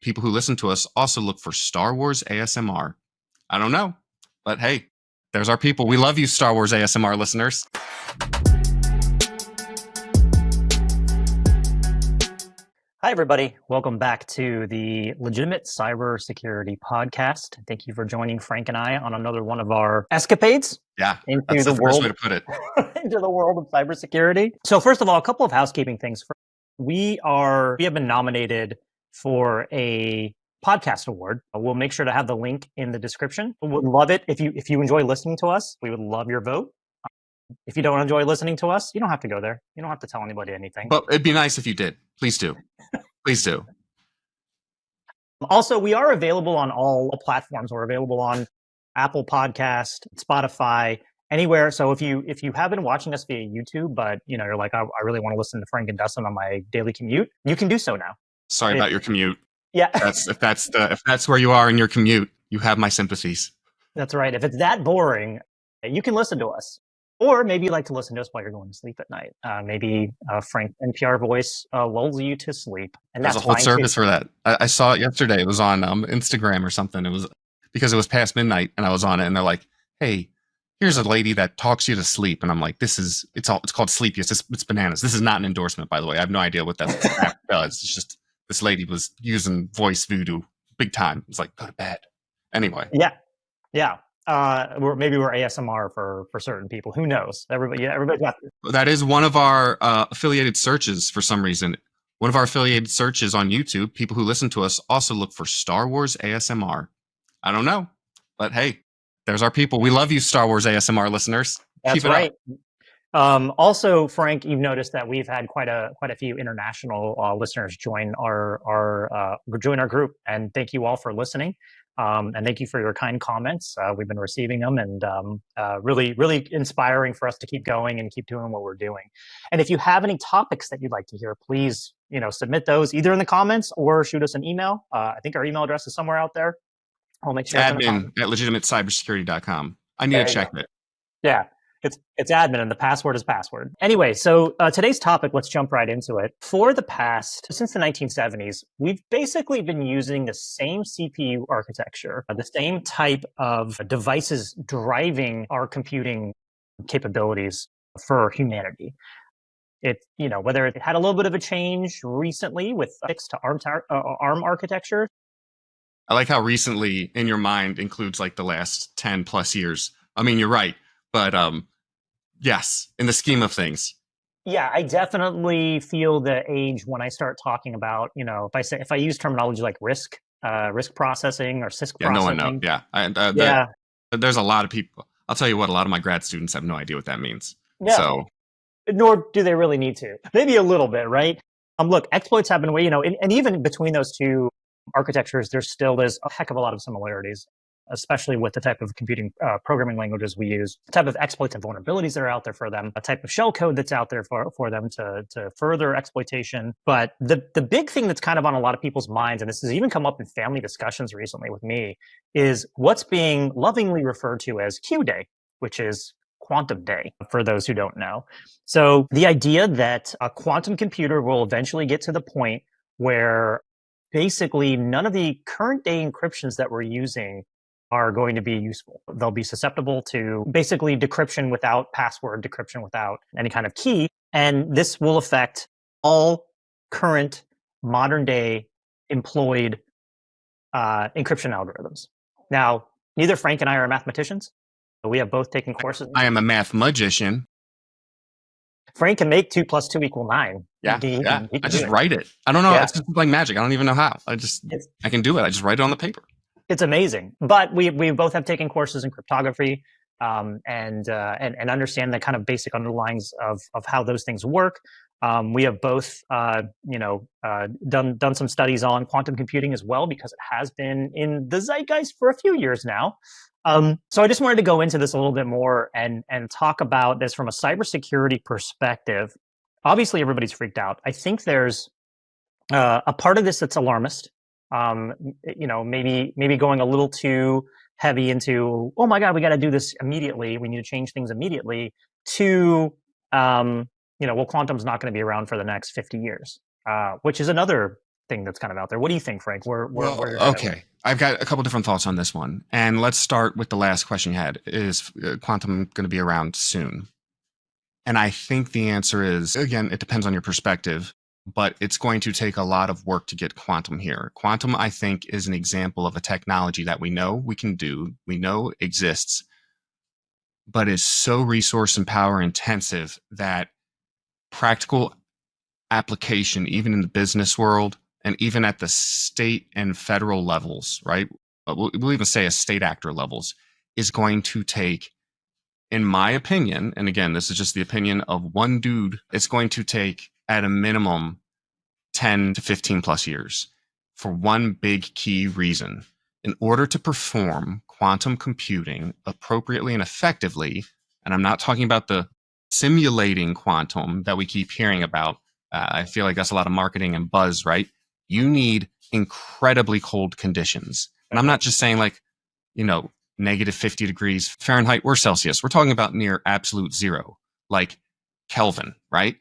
people who listen to us also look for Star Wars ASMR. I don't know, but hey, there's our people. We love you, Star Wars ASMR listeners. Hi, everybody. Welcome back to the Legitimate Cybersecurity podcast. Thank you for joining Frank and I on another one of our escapades. Yeah, into that's the world, first way to put it. into the world of cybersecurity. So first of all, a couple of housekeeping things. We have been nominated for a podcast award. We'll make sure to have the link in the description. We'd love it if you enjoy listening to us. We would love your vote. If you don't enjoy listening to us, you don't have to go there. You don't have to tell anybody anything. But it'd be nice if you did. Please do. Please do. Also, we are available on all platforms. We're available on Apple Podcast, Spotify, anywhere. So if you have been watching us via YouTube, but you're like, I really want to listen to Frank and Dustin on my daily commute, you can do so now. Sorry about your commute. Yeah. If that's where you are in your commute, you have my sympathies. That's right. If it's that boring, you can listen to us. Or maybe you like to listen to us while you're going to sleep at night. Maybe Frank's NPR voice lulls you to sleep. And There's a whole service for that. I saw it yesterday. It was on Instagram or something. It was because it was past midnight and I was on it and they're like, hey, here's a lady that talks you to sleep. And I'm like, it's called Sleepiest. It's bananas. This is not an endorsement, by the way. I have no idea what that does. It's just this lady was using voice voodoo big time. It's like, go to bed. Anyway. Yeah. Maybe we're ASMR for certain people. Who knows? Everybody's got this. That is one of our affiliated searches for some reason. One of our affiliated searches on YouTube, people who listen to us also look for Star Wars ASMR. I don't know, but hey, there's our people. We love you, Star Wars ASMR listeners. That's right. Also, Frank, you've noticed that we've had quite a few international listeners join our group, and thank you all for listening. And thank you for your kind comments. We've been receiving them and really, really inspiring for us to keep going and keep doing what we're doing. And if you have any topics that you'd like to hear, please, submit those either in the comments or shoot us an email. I think our email address is somewhere out there. I'll make sure. Admin at legitimatecybersecurity.com. I need to check it. Yeah. It's admin and the password is password. Anyway, so today's topic, let's jump right into it. Since the 1970s, we've basically been using the same CPU architecture, the same type of devices driving our computing capabilities for humanity. Whether it had a little bit of a change recently with fixed to ARM architecture. I like how recently in your mind includes like the last 10 plus years. I mean, you're right. But yes, in the scheme of things. Yeah, I definitely feel the age when I start talking about, if I use terminology like risk processing or CISC processing. No one knows. Yeah. There's a lot of people. I'll tell you what, a lot of my grad students have no idea what that means. Yeah. So, nor do they really need to. Maybe a little bit, right? Look, exploits have been, and even between those two architectures, there's a heck of a lot of similarities, especially with the type of computing programming languages we use, the type of exploits and vulnerabilities that are out there for them, a type of shell code that's out there for them to further exploitation. But the big thing that's kind of on a lot of people's minds, and this has even come up in family discussions recently with me, is what's being lovingly referred to as Q Day, which is quantum day, for those who don't know. So the idea that a quantum computer will eventually get to the point where basically none of the current day encryptions that we're using are going to be useful. They'll be susceptible to basically decryption without password, decryption without any kind of key. And this will affect all current modern day employed encryption algorithms. Now, neither Frank and I are mathematicians. We have both taken courses. I am a math magician. Frank can make 2 + 2 = 9. Yeah. I just write it. I don't know. Yeah. It's just like magic. I don't even know how. I can do it. I just write it on the paper. It's amazing. But we both have taken courses in cryptography and understand the kind of basic underlyings of how those things work. We have both done some studies on quantum computing as well, because it has been in the zeitgeist for a few years now. So I just wanted to go into this a little bit more and talk about this from a cybersecurity perspective. Obviously, everybody's freaked out. I think there's a part of this that's alarmist. Maybe going a little too heavy into, oh my God, we got to do this immediately. We need to change things immediately. To, quantum's not going to be around for the next 50 years, which is another thing that's kind of out there. What do you think, Frank? Where you're headed? Okay. I've got a couple different thoughts on this one. And let's start with the last question you had. Is quantum going to be around soon? And I think the answer is, again, it depends on your perspective, but it's going to take a lot of work to get quantum here. Quantum, I think, is an example of a technology that we know we can do, we know exists, but is so resource and power intensive that practical application, even in the business world and even at the state and federal levels, right? We'll even say a state actor levels, is going to take, in my opinion, and again, this is just the opinion of one dude, it's going to take at a minimum 10 to 15 plus years for one big key reason. In order to perform quantum computing appropriately and effectively, and I'm not talking about the simulating quantum that we keep hearing about. I feel like that's a lot of marketing and buzz, right? You need incredibly cold conditions. And I'm not just saying like, negative 50 degrees Fahrenheit or Celsius. We're talking about near absolute zero, like Kelvin, right?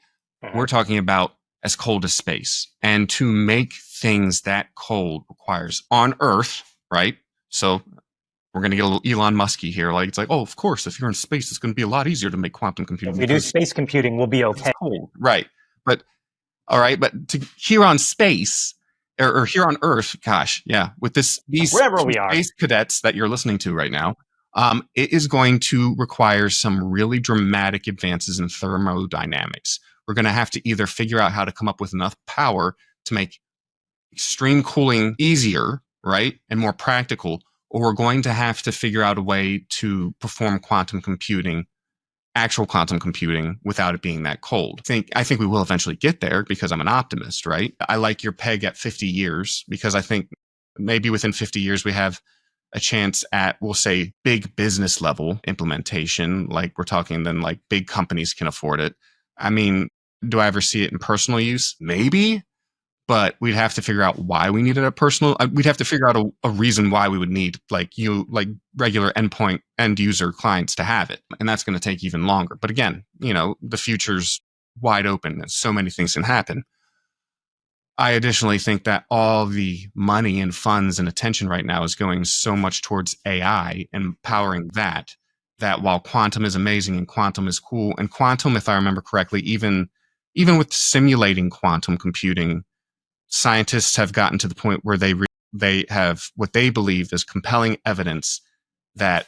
We're talking about as cold as space. And to make things that cold requires on Earth, right? So we're going to get a little Elon Musky here. Like, it's like, oh, of course, if you're in space, it's going to be a lot easier to make quantum computing. If we do space computing, we'll be okay. Cold. Right. But all right. But here on space or here on Earth, gosh, yeah, with these wherever we are, space cadets that you're listening to right now, it is going to require some really dramatic advances in thermodynamics. We're going to have to either figure out how to come up with enough power to make extreme cooling easier, right, and more practical, or we're going to have to figure out a way to perform quantum computing, actual quantum computing, without it being that cold. I think we will eventually get there because I'm an optimist, right? I like your peg at 50 years because I think maybe within 50 years we have a chance at, we'll say, big business level implementation. Like we're talking then like big companies can afford it. I mean, do I ever see it in personal use? Maybe. But we'd have to figure out why we needed a personal. We'd have to figure out a reason why we would need like regular endpoint end user clients to have it, and that's going to take even longer. But again, the future's wide open, and so many things can happen. I additionally think that all the money and funds and attention right now is going so much towards AI and powering that while quantum is amazing and quantum is cool, and quantum, if I remember correctly, even with simulating quantum computing, scientists have gotten to the point where they have what they believe is compelling evidence that,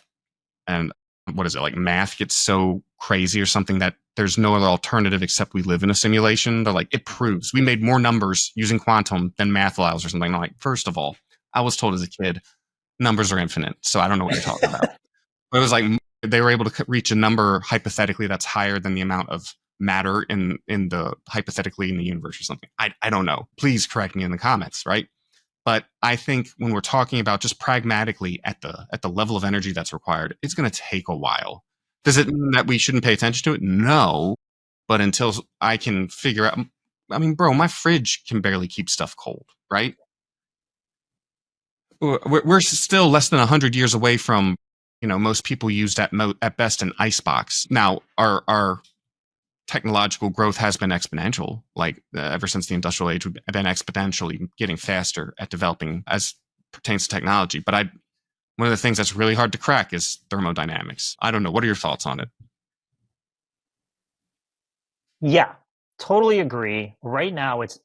and what is it, like math gets so crazy or something that there's no other alternative except we live in a simulation. They're like, it proves we made more numbers using quantum than math allows or something. I'm like, first of all, I was told as a kid, numbers are infinite. So I don't know what you're talking about. But it was like they were able to reach a number hypothetically that's higher than the amount of matter in the hypothetically in the universe or something. I don't know. Please correct me in the comments, right? But I think when we're talking about just pragmatically at the level of energy that's required, it's going to take a while. Does it mean that we shouldn't pay attention to it? No. But until I can figure out, I mean, bro, my fridge can barely keep stuff cold, right? We're still less than 100 years away from, most people used at best an icebox. Now, our technological growth has been exponential. Like ever since the industrial age, we've been exponentially getting faster at developing as pertains to technology. But one of the things that's really hard to crack is thermodynamics. I don't know. What are your thoughts on it? Yeah, totally agree. Right now, it's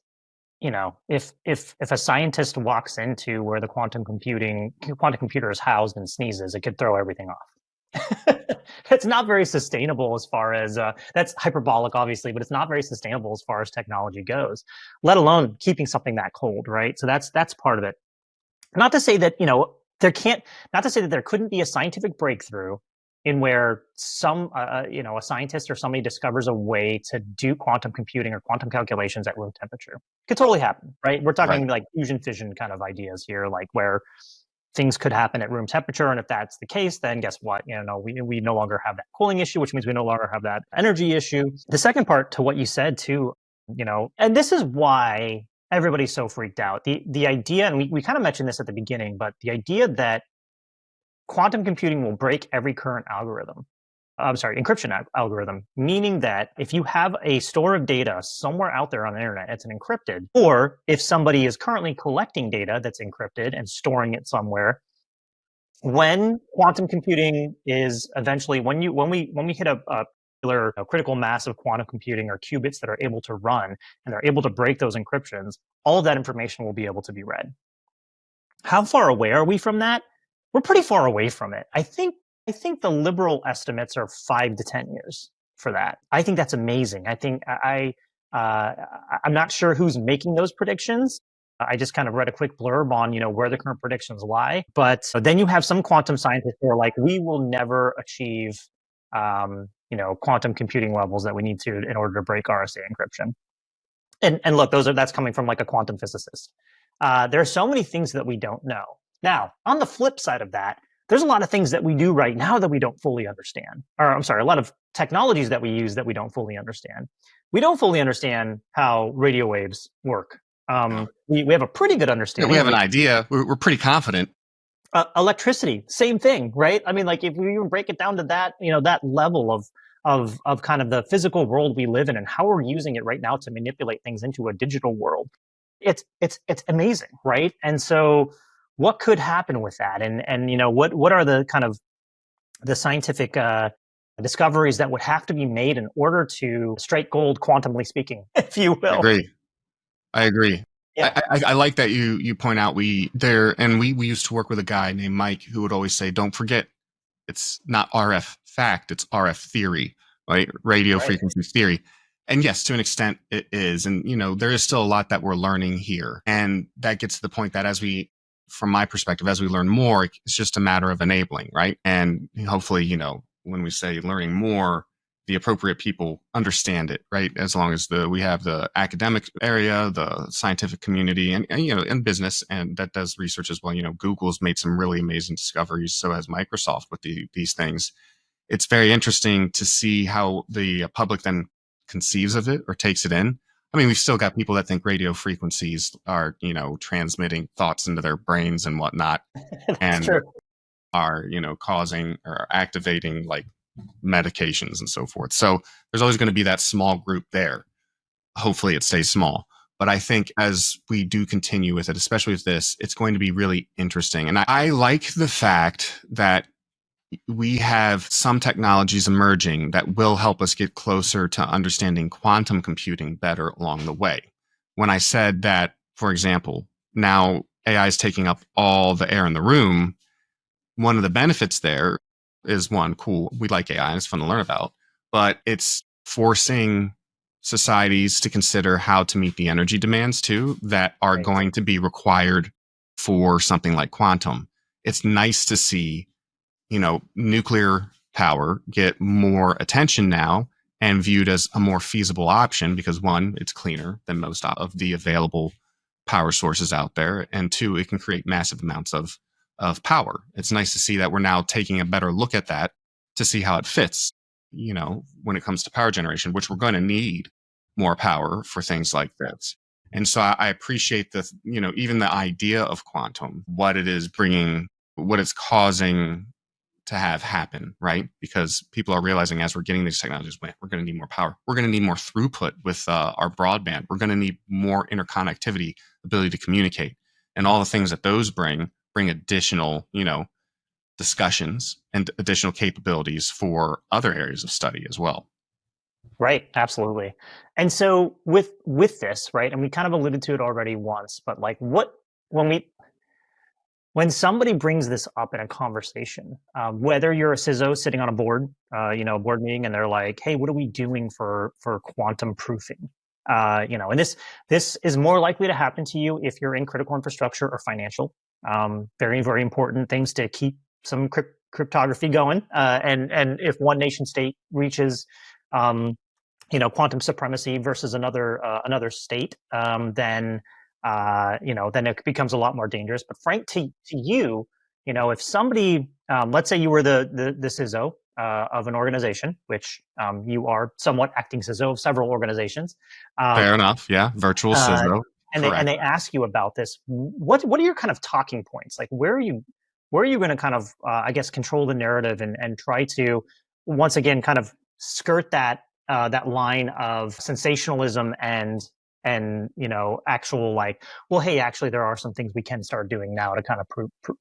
if a scientist walks into where the quantum computer is housed and sneezes, it could throw everything off. It's not very sustainable as far as that's hyperbolic, obviously, but it's not very sustainable as far as technology goes, let alone keeping something that cold, right? So that's part of it. Not to say that not to say that there couldn't be a scientific breakthrough in where a scientist or somebody discovers a way to do quantum computing or quantum calculations at room temperature. It could totally happen, right? We're talking like fusion fission kind of ideas here, like where things could happen at room temperature. And if that's the case, then guess what? We no longer have that cooling issue, which means we no longer have that energy issue. The second part to what you said too, and this is why everybody's so freaked out. The idea, and we kind of mentioned this at the beginning, but the idea that quantum computing will break every current algorithm encryption algorithm, meaning that if you have a store of data somewhere out there on the internet, it's encrypted, or if somebody is currently collecting data that's encrypted and storing it somewhere, when quantum computing is eventually when we hit a particular critical mass of quantum computing or qubits that are able to run and they're able to break those encryptions, all of that information will be able to be read. How far away are we from that? We're pretty far away from it. I think the liberal estimates are 5 to 10 years for that. I think that's amazing. I think I'm not sure who's making those predictions. I just kind of read a quick blurb on where the current predictions lie. But then you have some quantum scientists who are like, we will never achieve quantum computing levels that we need to in order to break RSA encryption. And look, that's coming from like a quantum physicist. There are so many things that we don't know. Now, on the flip side of that, there's a lot of things that we do right now that we don't fully understand. Or I'm sorry, a lot of technologies that we use that we don't fully understand. We don't fully understand how radio waves work. We have a pretty good understanding. Yeah, we have an idea. We're pretty confident. Electricity, same thing, right? I mean, like if we even break it down to that, that level of kind of the physical world we live in and how we're using it right now to manipulate things into a digital world, it's amazing, right? And so what could happen with that? And what are the kind of the scientific discoveries that would have to be made in order to strike gold, quantumly speaking, if you will? I agree. Yeah. I like that you point out we used to work with a guy named Mike who would always say, don't forget, it's not RF fact, it's RF theory, right? Radio frequency theory. And yes, to an extent it is. And, there is still a lot that we're learning here. And that gets to the point that from my perspective, as we learn more, it's just a matter of enabling, right? And hopefully, when we say learning more, the appropriate people understand it, right? As long as we have the academic area, the scientific community, and business, and that does research as well. Google's made some really amazing discoveries. So has Microsoft with these things. It's very interesting to see how the public then conceives of it or takes it in. I mean, we've still got people that think radio frequencies are, transmitting thoughts into their brains and whatnot, and true. are, causing or activating like medications and so forth. So there's always going to be that small group there. Hopefully it stays small. But I think as we do continue with it, especially with this, it's going to be really interesting. And I like the fact that we have some technologies emerging that will help us get closer to understanding quantum computing better along the way. When I said that, for example, now AI is taking up all the air in the room, one of the benefits there is one, cool, we like AI and it's fun to learn about, but it's forcing societies to consider how to meet the energy demands too that are going to be required for something like quantum. It's nice to see nuclear power get more attention now and viewed as a more feasible option because one, it's cleaner than most of the available power sources out there. And two, it can create massive amounts of power. It's nice to see that we're now taking a better look at that to see how it fits, when it comes to power generation, which we're going to need more power for things like this. And so I appreciate even the idea of quantum, what it is bringing, what it's causing to have happen, right? Because people are realizing as we're getting these technologies, we're going to need more power. We're going to need more throughput with our broadband. We're going to need more interconnectivity, ability to communicate, and all the things that those bring additional, discussions and additional capabilities for other areas of study as well. Right, absolutely. And so with this, right, and we kind of alluded to it already once, but like when somebody brings this up in a conversation, whether you're a CISO sitting on a board, board meeting, and they're like, "Hey, what are we doing for quantum proofing?" And this is more likely to happen to you if you're in critical infrastructure or financial. Very, very important things to keep some cryptography going. And if one nation state reaches, quantum supremacy versus another state, then it becomes a lot more dangerous. But Frank, to you, if somebody, let's say you were the CISO of an organization, which you are somewhat acting CISO of several organizations. Fair enough. Yeah. Virtual CISO. And they ask you about this. What are your kind of talking points? Like, where are you going to kind of, I guess, control the narrative and try to once again kind of skirt that that line of sensationalism and actual like, well, hey, actually there are some things we can start doing now to kind of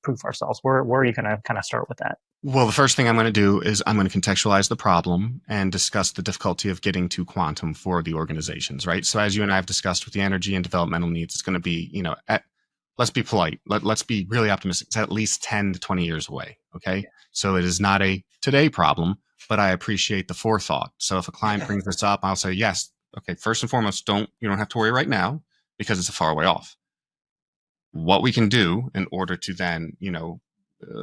prove ourselves. Where are you going to kind of start with that? Well, the first thing I'm going to do is I'm going to contextualize the problem and discuss the difficulty of getting to quantum for the organizations, right? So as you and I have discussed with the energy and developmental needs, it's going to be, let's be polite. Let's be really optimistic. It's at least 10 to 20 years away. Okay. Yeah. So it is not a today problem, but I appreciate the forethought. So if a client brings this up, I'll say, yes. Okay. First and foremost, you don't have to worry right now because it's a far way off. What we can do in order to then,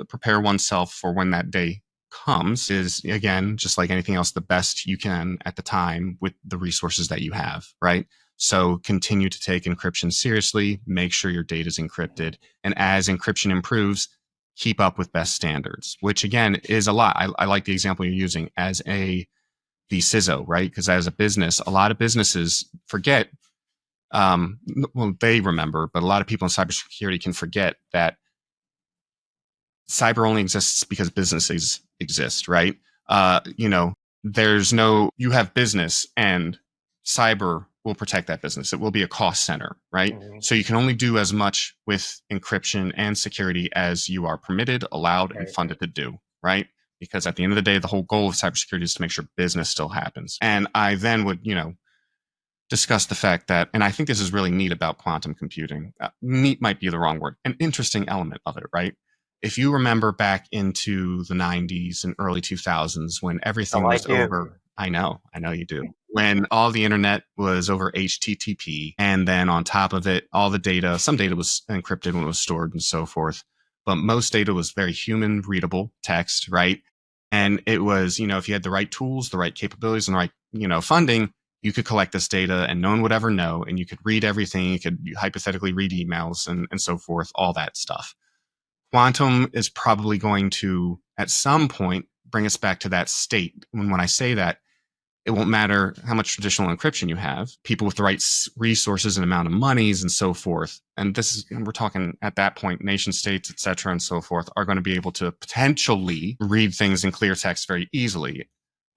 prepare oneself for when that day comes is, again, just like anything else, the best you can at the time with the resources that you have, right? So continue to take encryption seriously, make sure your data is encrypted. And as encryption improves, keep up with best standards, which again is a lot. I like the example you're using as the CISO, right? Because as a business, a lot of businesses forget, they remember, but a lot of people in cybersecurity can forget that cyber only exists because businesses exist, right? You have business and cyber will protect that business. It will be a cost center, right? Mm-hmm. So you can only do as much with encryption and security as you are permitted, allowed, and funded to do, right? Because at the end of the day, the whole goal of cybersecurity is to make sure business still happens. And I then would, discuss the fact that, and I think this is really neat about quantum computing. Neat might be the wrong word. An interesting element of it, right? If you remember back into the 90s and early 2000s when everything was over, I know you do. When all the internet was over HTTP, and then on top of it, all the data, some data was encrypted when it was stored and so forth, but most data was very human readable text, right? And it was, if you had the right tools, the right capabilities, and the right, funding, you could collect this data and no one would ever know, and you could read everything, you could hypothetically read emails and so forth, all that stuff. Quantum is probably going to, at some point, bring us back to that state. When I say that, it won't matter how much traditional encryption you have, people with the right resources and amount of monies and so forth. And we're talking at that point, nation states, et cetera, and so forth, are going to be able to potentially read things in clear text very easily.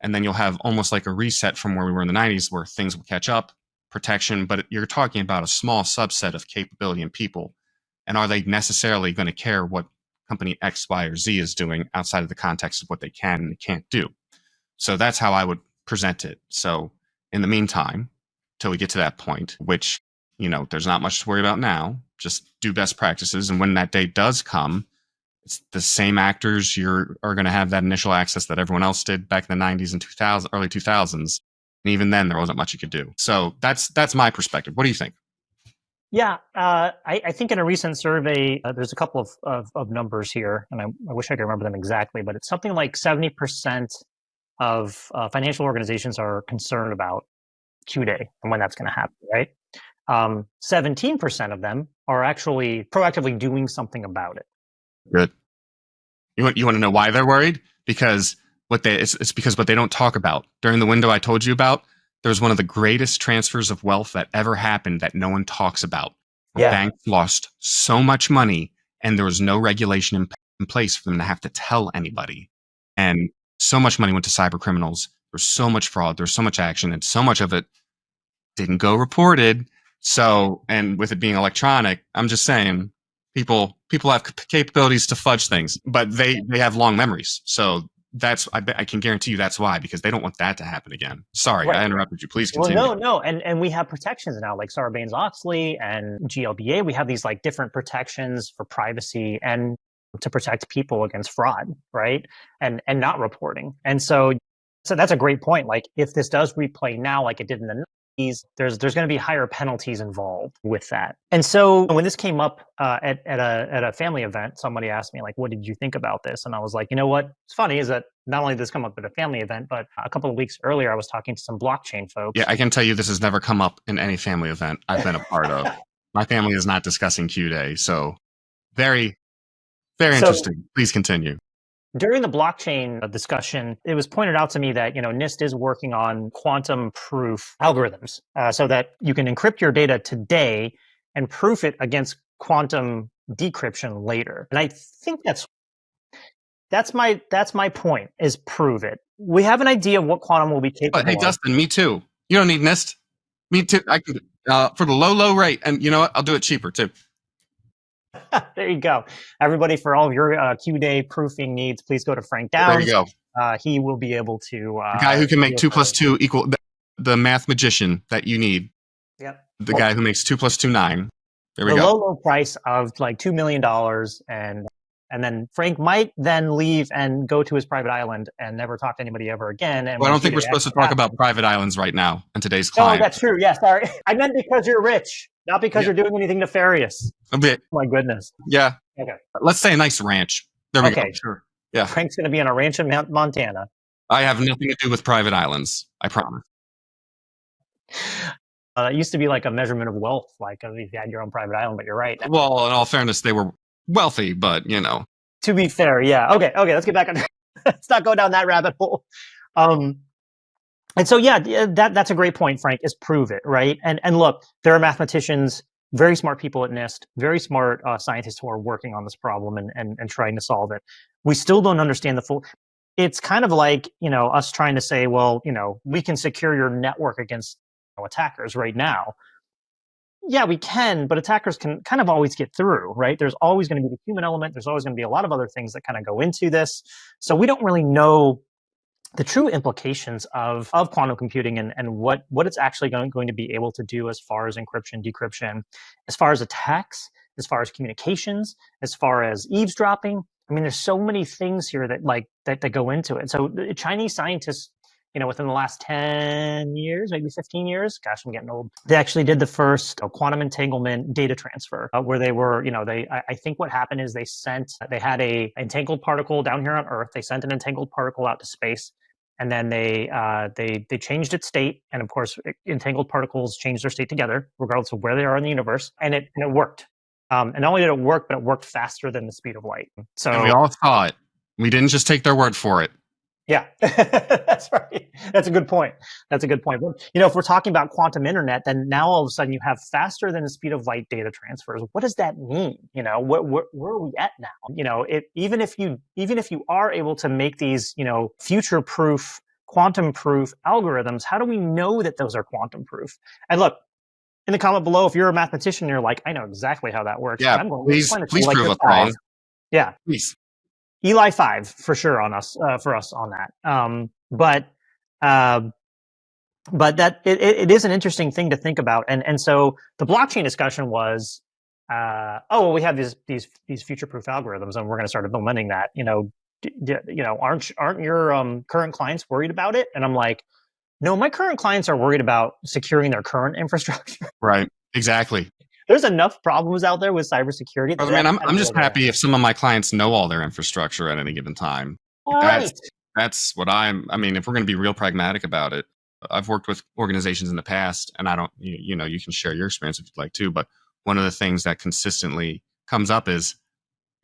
And then you'll have almost like a reset from where we were in the 90s where things will catch up, protection, but you're talking about a small subset of capability and people. And are they necessarily going to care what company X, Y, or Z is doing outside of the context of what they can and can't do? So that's how I would present it. So in the meantime, till we get to that point, which, there's not much to worry about now, just do best practices. And when that day does come, it's the same actors are going to have that initial access that everyone else did back in the 90s and early 2000s. And even then, there wasn't much you could do. So that's my perspective. What do you think? Yeah, I think in a recent survey, there's a couple of numbers here, and I wish I could remember them exactly, but it's something like 70% of financial organizations are concerned about Q-Day and when that's going to happen, right? 17% of them are actually proactively doing something about it. Good. You want to know why they're worried? Because it's because what they don't talk about. During the window I told you about, there was one of the greatest transfers of wealth that ever happened that no one talks about. Yeah. Banks lost so much money and there was no regulation in place for them to have to tell anybody. And so much money went to cyber criminals. There's so much fraud. There's so much action, and so much of it didn't go reported. So, and with it being electronic, I'm just saying people have capabilities to fudge things, but they have long memories. So I can guarantee you that's why, because they don't want that to happen again. Sorry, right. I interrupted you. Please continue. Well, no. And we have protections now, like Sarbanes-Oxley and GLBA. We have these like different protections for privacy and to protect people against fraud, right? And not reporting. And so that's a great point. Like if this does replay now, like it did in the 90s, there's going to be higher penalties involved with that. And so when this came up at a family event, somebody asked me like, what did you think about this? And I was like, you know what? It's funny is that not only did this come up at a family event, but a couple of weeks earlier, I was talking to some blockchain folks. Yeah, I can tell you this has never come up in any family event I've been a part of. My family is not discussing Q-Day. So very, very interesting. Please continue. During the blockchain discussion, it was pointed out to me that, NIST is working on quantum proof algorithms so that you can encrypt your data today and proof it against quantum decryption later. And I think that's my point, is prove it. We have an idea of what quantum will be capable But hey, of. Dustin, me too. You don't need NIST. Me too. I can for the low rate, and you know what? I'll do it cheaper too. There you go. Everybody, for all of your Q-Day proofing needs, please go to Frank There Downs. you go. He will be able to. The guy who can make 2 + 2 equal the math magician that you need. Yep. The guy who makes 2 + 2 9. There we the go. low price of like $2 million, and then Frank might then leave and go to his private island and never talk to anybody ever again. And Well, I don't think we're supposed to talk about private islands right now in today's climate. Oh, that's true. Yeah, sorry. I meant because you're rich, not because you're doing anything nefarious. A bit. My goodness. Yeah. Okay. Let's say a nice ranch. There we go. Sure. Yeah. Frank's going to be on a ranch in Montana. I have nothing to do with private islands. I promise. It used to be like a measurement of wealth, like if you had your own private island, but you're right. Well, in all fairness, they were wealthy, but you know. To be fair, yeah. Okay, let's get back on. Let's not go down that rabbit hole. And so, yeah, that's a great point, Frank, is prove it, right? And look, there are mathematicians, very smart people at NIST, very smart scientists who are working on this problem and trying to solve it. We still don't understand the full. It's kind of like, us trying to say, well, we can secure your network against attackers right now. Yeah, we can, but attackers can kind of always get through, right? There's always going to be the human element. There's always going to be a lot of other things that kind of go into this. So we don't really know the true implications of quantum computing and what it's actually going to be able to do as far as encryption, decryption, as far as attacks, as far as communications, as far as eavesdropping. I mean, there's so many things here that go into it. So the Chinese scientists, within the last 10 years, maybe 15 years, gosh, I'm getting old. They actually did the first quantum entanglement data transfer where they were, I think what happened is they had a entangled particle down here on Earth. They sent an entangled particle out to space. And then they changed its state, and of course, entangled particles change their state together, regardless of where they are in the universe. And it worked. And not only did it work, but it worked faster than the speed of light. So and we all saw it. We didn't just take their word for it. Yeah, that's right. That's a good point. If we're talking about quantum internet, then now all of a sudden you have faster than the speed of light data transfers. What does that mean? Where are we at now? Even if you are able to make these, future-proof, quantum-proof algorithms, how do we know that those are quantum-proof? And look, in the comment below, if you're a mathematician, you're like, I know exactly how that works. Yeah, please prove us wrong. Yeah, please. Eli 5 for sure on us for us on that. But that it is an interesting thing to think about. And so the blockchain discussion was, we have these future-proof algorithms, and we're going to start implementing that. Aren't your current clients worried about it? And I'm like, no, my current clients are worried about securing their current infrastructure. Right. Exactly. There's enough problems out there with cybersecurity. I mean, I'm just happy if some of my clients know all their infrastructure at any given time. Right. That's what I mean, if we're going to be real pragmatic about it, I've worked with organizations in the past, and I don't, you can share your experience if you'd like to, but one of the things that consistently comes up is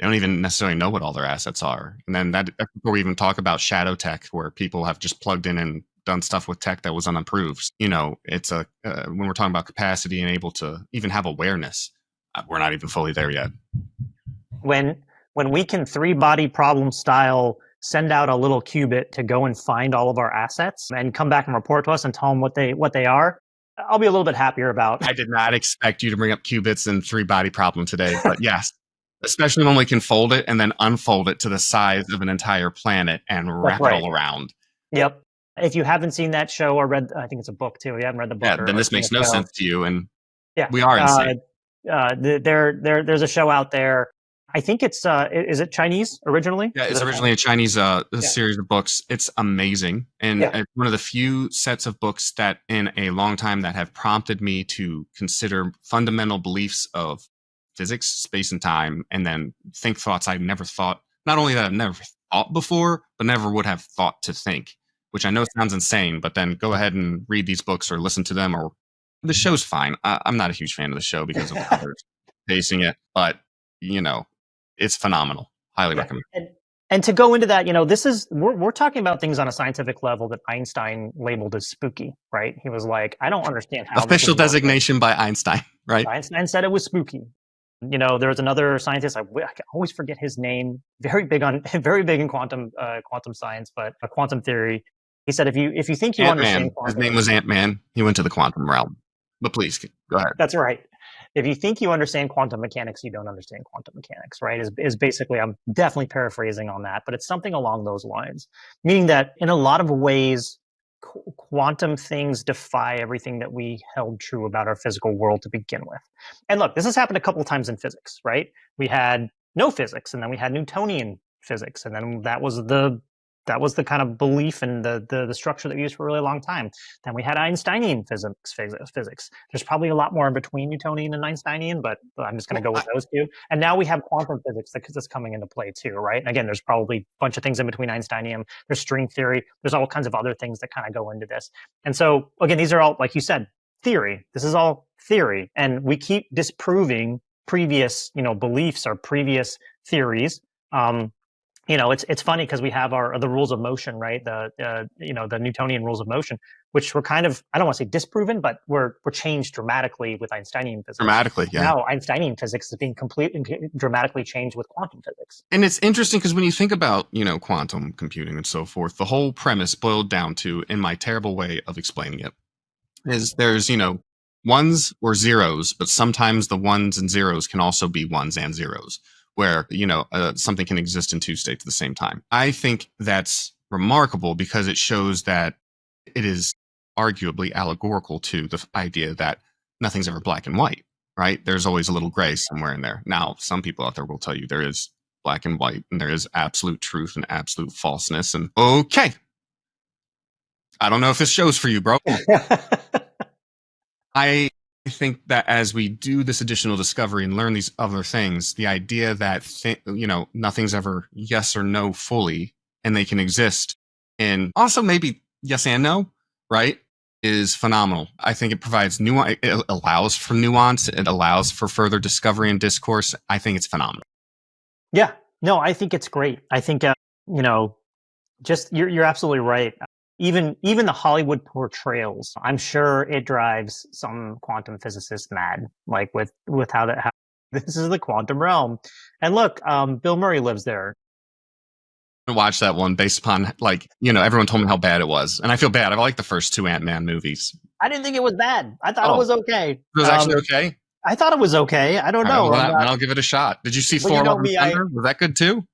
they don't even necessarily know what all their assets are. And then that's before we even talk about shadow tech, where people have just plugged in and done stuff with tech that was unapproved. It's when we're talking about capacity and able to even have awareness, we're not even fully there yet. When we can 3-body problem style send out a little qubit to go and find all of our assets and come back and report to us and tell them what they are, I'll be a little bit happier about. I did not expect you to bring up qubits and 3-body problem today, but yes. Especially when we can fold it and then unfold it to the size of an entire planet and wrap it all around. Yep. If you haven't seen that show or read, I think it's a book too. You haven't read the book. Yeah, then this makes no sense to you. And yeah, we are insane. There's a show out there. I think it's, is it Chinese originally? Yeah, it's originally a Chinese series of books. It's amazing. And it's one of the few sets of books that in a long time that have prompted me to consider fundamental beliefs of physics, space and time, and then think thoughts I never thought, not only that I've never thought before, but never would have thought to think, which I know sounds insane, but then go ahead and read these books or listen to them, or the show's fine. I'm not a huge fan of the show because of how they're pacing it, but it's phenomenal. Highly recommend. And to go into that, we're talking about things on a scientific level that Einstein labeled as spooky, right? He was like, I don't understand how. Official designation by Einstein, right? Einstein said it was spooky. There was another scientist. I can always forget his name. Very big in quantum science, but quantum theory. He said, if you think you understand Ant-Man. His quantum, name was Ant-Man. He went to the quantum realm. But please, go ahead. that's right. If you think you understand quantum mechanics, you don't understand quantum mechanics, right? Is basically, I'm definitely paraphrasing on that, but it's something along those lines, meaning that in a lot of ways, quantum things defy everything that we held true about our physical world to begin with. And look, this has happened a couple of times in physics, right? We had no physics, and then we had Newtonian physics, and then that was the kind of belief and the structure that we used for a really long time. Then we had Einsteinian physics. There's probably a lot more in between Newtonian and Einsteinian, but I'm just going to go with those two. And now we have quantum physics that's coming into play too, right? And again, there's probably a bunch of things in between Einsteinium. There's string theory. There's all kinds of other things that kind of go into this. And so again, these are all, like you said, theory. This is all theory, and we keep disproving previous, beliefs or previous theories. It's funny because we have the rules of motion, right? The Newtonian rules of motion, which were kind of, I don't want to say disproven, but were changed dramatically with Einsteinian physics. Dramatically, yeah. Now Einsteinian physics is being completely dramatically changed with quantum physics. And it's interesting because when you think about, quantum computing and so forth, the whole premise boiled down to, in my terrible way of explaining it, is there's, ones or zeros, but sometimes the ones and zeros can also be ones and zeros, where, something can exist in two states at the same time. I think that's remarkable because it shows that it is arguably allegorical to the idea that nothing's ever black and white, right? There's always a little gray somewhere in there. Now, some people out there will tell you there is black and white, and there is absolute truth and absolute falseness. And okay, I don't know if this shows for you, bro. I think that as we do this additional discovery and learn these other things, the idea that, nothing's ever yes or no fully, and they can exist in also maybe yes and no, right, is phenomenal. I think it provides nuance. It allows for nuance. It allows for further discovery and discourse. I think it's phenomenal. Yeah, no, I think it's great. I think, just you're absolutely right. Even the Hollywood portrayals, I'm sure it drives some quantum physicists mad, like with how this is the quantum realm. And look, Bill Murray lives there. I watched that one based upon, everyone told me how bad it was. And I feel bad. I like the first two Ant-Man movies. I didn't think it was bad. I thought it was okay. It was actually okay? I thought it was okay. I don't know. Well, I'll give it a shot. Did you see Thor Love and Thunder? Was that good too?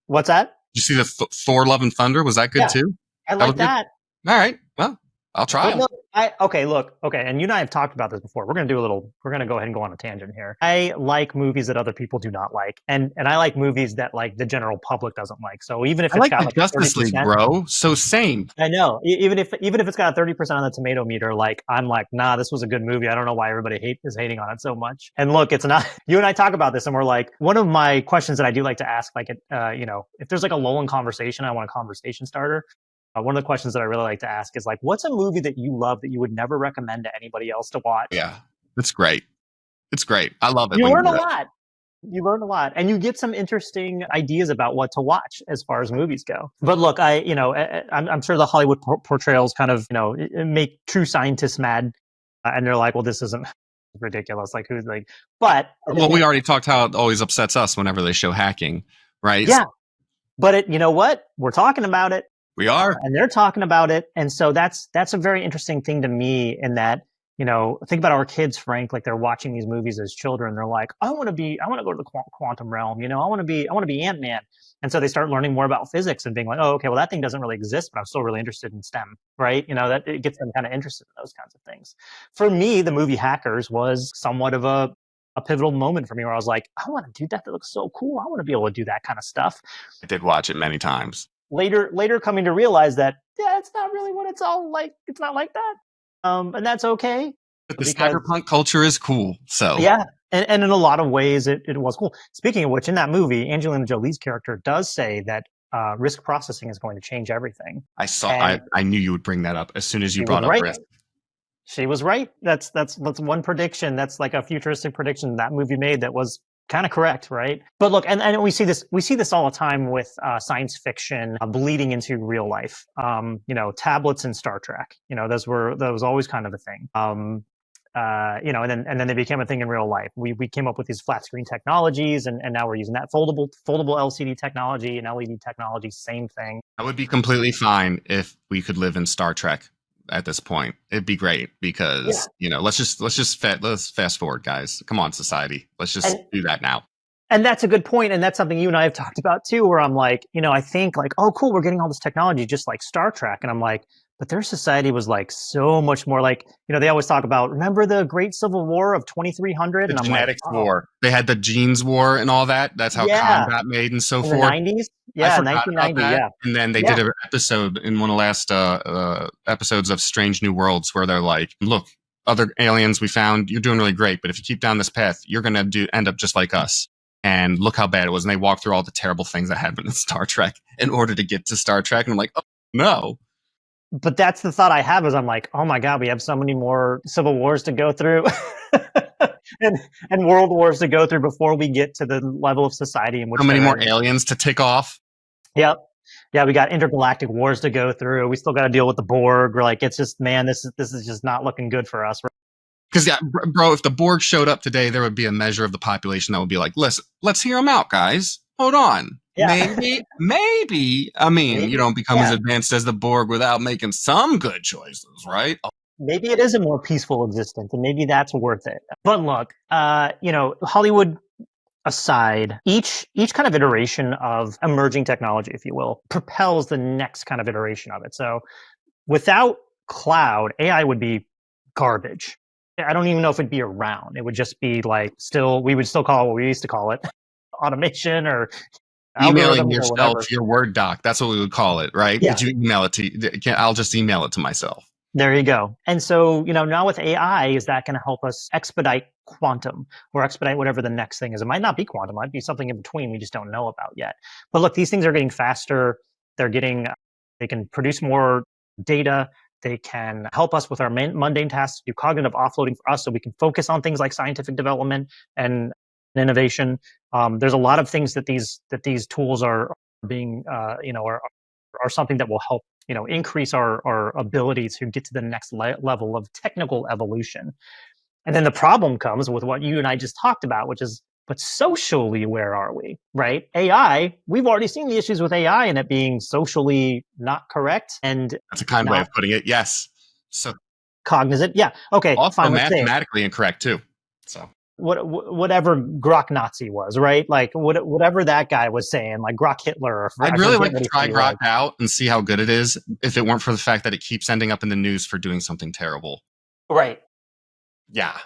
What's that? Did you see the Thor Love and Thunder? Was that good too? I like that. All right. Well, I'll try. Look, and you and I have talked about this before. We're going to go ahead and go on a tangent here. I like movies that other people do not like. And I like movies that the general public doesn't like. So even if it's got the Justice League, bro. So same. I know. Even if it's got a 30% on the tomato meter, I'm like, nah, this was a good movie. I don't know why everybody is hating on it so much. And look, it's not, you and I talk about this and we're like, one of my questions that I do like to ask, if there's a lull in conversation, I want a conversation starter. One of the questions that I really like to ask is what's a movie that you love that you would never recommend to anybody else to watch? Yeah, that's great. It's great. I love it. You learn a lot. You learn a lot, and you get some interesting ideas about what to watch as far as movies go. But look, I'm sure the Hollywood portrayals kind of, make true scientists mad, and they're like, well, this isn't ridiculous. But we already talked how it always upsets us whenever they show hacking, right? Yeah, but you know what? We're talking about it. We are. And they're talking about it. And so that's a very interesting thing to me in that, think about our kids, Frank, they're watching these movies as children. They're like, I want to go to the quantum realm. I want to be Ant-Man. And so they start learning more about physics and being like, oh, okay, well, that thing doesn't really exist, but I'm still really interested in STEM, right? That it gets them kind of interested in those kinds of things. For me, the movie Hackers was somewhat of a pivotal moment for me where I was like, I want to do that. That looks so cool. I want to be able to do that kind of stuff. I did watch it many times. Later coming to realize that, it's not really what it's all like. It's not like that. And that's okay. But the cyberpunk culture is cool. So yeah. And in a lot of ways, it was cool. Speaking of which, in that movie, Angelina Jolie's character does say that risk processing is going to change everything. I knew you would bring that up as soon as you brought up risk. She was right. That's one prediction. That's a futuristic prediction that movie made that was kind of correct, right? But look, and we see this all the time with science fiction bleeding into real life. Tablets in Star Trek. That was always kind of a thing. and then they became a thing in real life. We came up with these flat screen technologies, and now we're using that foldable LCD technology and LED technology. Same thing. I would be completely fine if we could live in Star Trek at this point. It'd be great because let's fast forward, guys. Come on, society. Let's just do that now. And that's a good point, and that's something you and I have talked about too. Where I'm like, I think like, oh, cool, we're getting all this technology just like Star Trek, and I'm like, but their society was like so much more like, they always talk about, remember the Great Civil War of 2300? The and I'm genetics like, war. They had the genes war and all that. That's how Khan got made and so in forth. The 90s? Yeah, 1990. Yeah. And then they did an episode in one of the last episodes of Strange New Worlds where they're like, look, other aliens we found, you're doing really great, but if you keep down this path, you're going to end up just like us. And look how bad it was. And they walk through all the terrible things that happened in Star Trek in order to get to Star Trek. And I'm like, oh, no. But that's the thought I have is I'm like, oh my God, we have so many more civil wars to go through and world wars to go through before we get to the level of society in which so many more aliens to tick off. Yep. Yeah, we got intergalactic wars to go through. We still got to deal with the Borg. We're like, it's just, man, this is just not looking good for us. Because bro, if the Borg showed up today, there would be a measure of the population that would be like, listen, let's hear them out, guys. Hold on. Yeah. Maybe. I mean, you don't become as advanced as the Borg without making some good choices, right? Maybe it is a more peaceful existence, and maybe that's worth it. But look, Hollywood aside, each kind of iteration of emerging technology, if you will, propels the next kind of iteration of it. So without cloud, AI would be garbage. I don't even know if it'd be around. It would just be like we would still call it what we used to call it, automation or emailing yourself your Word doc. That's what we would call it, right? Yeah. Did you email it to? I'll just email it to myself. There you go. And so, now with AI, is that going to help us expedite quantum or expedite whatever the next thing is? It might not be quantum. It might be something in between we just don't know about yet. But look, these things are getting faster. They can produce more data. They can help us with our mundane tasks, do cognitive offloading for us so we can focus on things like scientific development and innovation. There's a lot of things that these tools are being, are something that will help, increase our ability to get to the next level of technical evolution. And then the problem comes with what you and I just talked about, which is, but socially, where are we, right? AI, we've already seen the issues with AI and it being socially not correct. And that's a kind way of putting it. Yes. So cognizant. Yeah. Okay. Also fine, mathematically incorrect too. So whatever Grok Nazi was, right? Like whatever that guy was saying, like Grok Hitler. I'd really like to try Grok out and see how good it is if it weren't for the fact that it keeps ending up in the news for doing something terrible. Right. Yeah.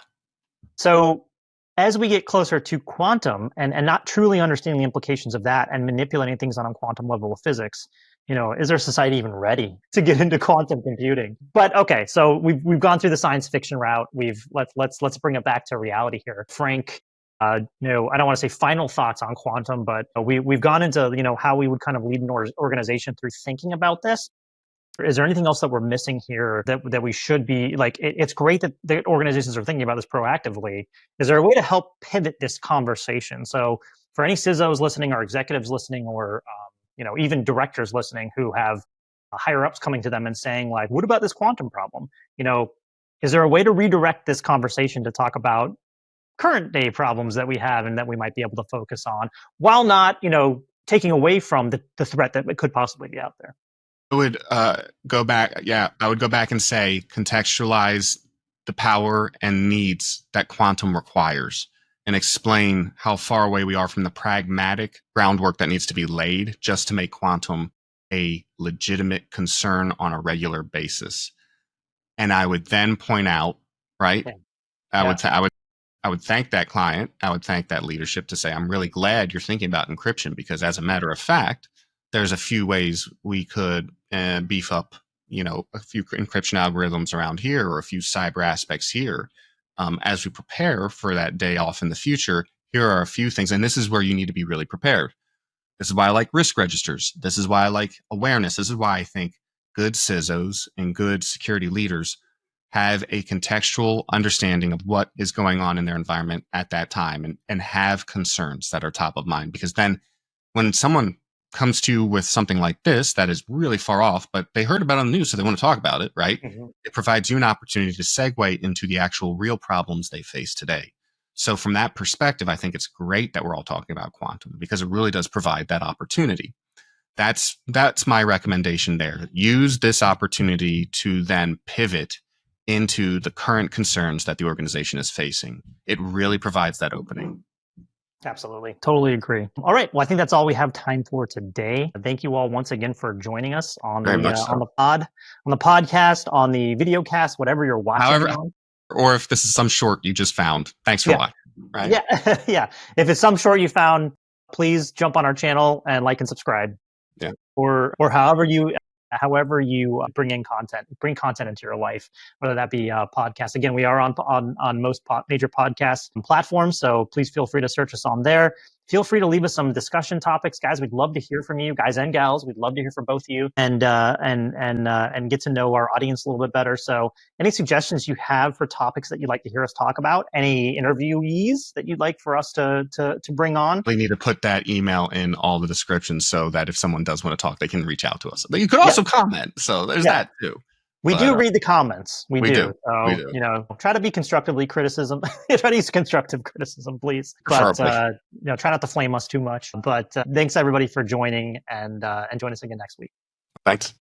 So as we get closer to quantum and not truly understanding the implications of that and manipulating things on a quantum level of physics, is our society even ready to get into quantum computing? But okay, so we've gone through the science fiction route. Let's bring it back to reality here. Frank, I don't want to say final thoughts on quantum, but we've gone into how we would kind of lead an organization through thinking about this. Is there anything else that we're missing here that we should be like? It's great that the organizations are thinking about this proactively. Is there a way to help pivot this conversation? So for any CISOs listening, or executives listening, or even directors listening who have higher ups coming to them and saying like, "What about this quantum problem?" Is there a way to redirect this conversation to talk about current day problems that we have and that we might be able to focus on, while not taking away from the threat that could possibly be out there? I would go back. Yeah, I would go back and say contextualize the power and needs that quantum requires and explain how far away we are from the pragmatic groundwork that needs to be laid just to make quantum a legitimate concern on a regular basis. And I would then point out, right? Yeah. I would thank that client. I would thank that leadership to say, I'm really glad you're thinking about encryption, because as a matter of fact, there's a few ways we could beef up, a few encryption algorithms around here or a few cyber aspects here. As we prepare for that day off in the future, here are a few things. And this is where you need to be really prepared. This is why I like risk registers. This is why I like awareness. This is why I think good CISOs and good security leaders have a contextual understanding of what is going on in their environment at that time and have concerns that are top of mind. Because then when someone comes to you with something like this that is really far off, but they heard about it on the news, so they want to talk about it, right? Mhm. It provides you an opportunity to segue into the actual real problems they face today. So from that perspective, I think it's great that we're all talking about quantum because it really does provide that opportunity. That's my recommendation there. Use this opportunity to then pivot into the current concerns that the organization is facing. It really provides that opening. Absolutely. Totally agree. All right. Well, I think that's all we have time for today. Thank you all once again for joining us on Very the much so. on the podcast, on the video cast, whatever you're watching. However, on. or if this is some short you just found, thanks for watching. Right? Yeah. Yeah. If it's some short you found, please jump on our channel and like and subscribe. Yeah. Or however you bring content into your life, whether that be podcasts. Again, we are on most major podcast platforms, so please feel free to search us on there. Feel free to leave us some discussion topics, guys. We'd love to hear from you, guys and gals. We'd love to hear from both of you and get to know our audience a little bit better. So, any suggestions you have for topics that you'd like to hear us talk about? Any interviewees that you'd like for us to bring on? We need to put that email in all the descriptions so that if someone does want to talk, they can reach out to us. But you could also comment. So there's that too. We do read the comments. We do. So, we do. Try to be constructively criticism. Try to use constructive criticism, please. But, try not to flame us too much. But thanks everybody for joining and join us again next week. Thanks.